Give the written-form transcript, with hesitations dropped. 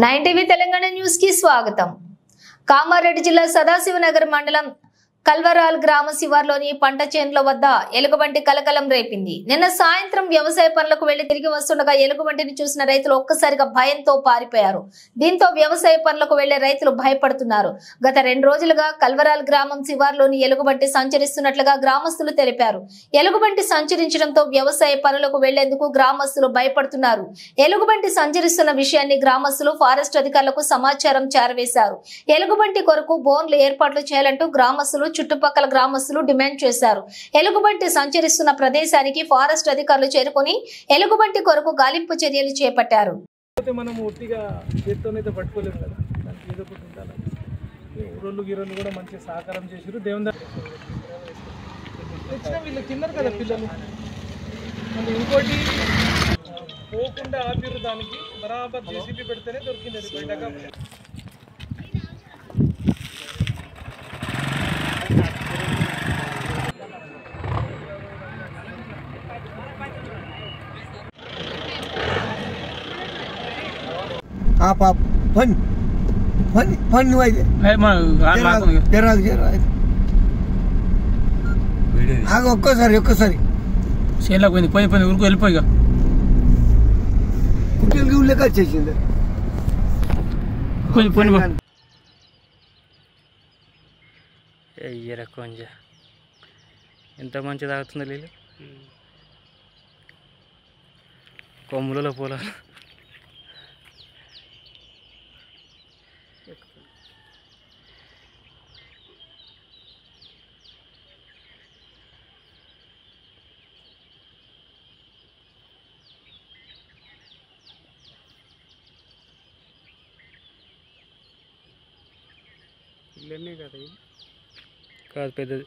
9 Telangana news కి స్వాగతం. కామారెడ్డి జిల్లా సదాశివనగర్ మండలం కల్వరాల్ గ్రామ శివార్లోని పంట చేన్ల వద్ద ఎలుగుబంటి కలకలం రేపింది. నిన్న సాయంత్రం వ్యవసాయ పనులకు వెళ్లి తిరిగి వస్తుండగా ఎలుగుబంటిని చూసిన రైతులు ఒక్కసారిగా భయంతో పారిపోయారు. దీంతో వ్యవసాయ పనులకు వెళ్లే రైతులు భయపడుతున్నారు. గత 2 రోజులుగా కల్వరాల్ గ్రామం శివార్లోని ఎలుగుబంటి సంచరిస్తున్నట్లుగా గ్రామస్తులు తెలిపారు. ఎలుగుబంటి సంచరించడంతో వ్యవసాయ పనులకు వెళ్లేందుకు గ్రామస్తులు భయపడుతున్నారు. ఎలుగుబంటి సంచరిస్తున్న విషయాన్ని గ్రామస్తులు ఫారెస్ట్ అధికారులకు సమాచారం చేరవేశారు. ఎలుగుబంటి కొరకు బోన్లు ఏర్పాట్లు చేయాలంటూ గ్రామస్తులు చుట్టుపక్కల గ్రామస్తులు డిమాండ్ చేశారు. ఎలుగుబంటి సంచరిస్తున్న ప్రదేశానికి ఫారెస్ట్ అధికారులు చేరుకొని ఎలుగుబంటి కొరకు గాలింపు చర్యలు చేపట్టారు. మనం ఉట్టిగా చేత్తోనైతే పట్టుకోలేము కదా, దానికి ఏదో ఒకటి ఉండాలి. ఊరోళ్ళు కూడా మంచి సహకారం చేసారు. దేవుని తెచ్చిన వీళ్ళు తిన్నారు కదా పిల్లలు. మళ్ళీ ఇంకోటి పోకుండా ఆపిరు, దానికి బరాబర్ జేసీబీ పెడితేనే దొరికింది. అది బయటగా ఒక్కసారి చేనులకు పోయింది పోయి ఊరికి వెళ్ళిపోయి కుట్టిలకి ఊళ్ళకి వచ్చేసింది. అయ్యరా కొంచె ఎంత మంచి తాగుతుంది నీళ్ళు. కొమ్ములలో పొలాలు ఇల్లన్నీ కదా, కాదు పెద్దది.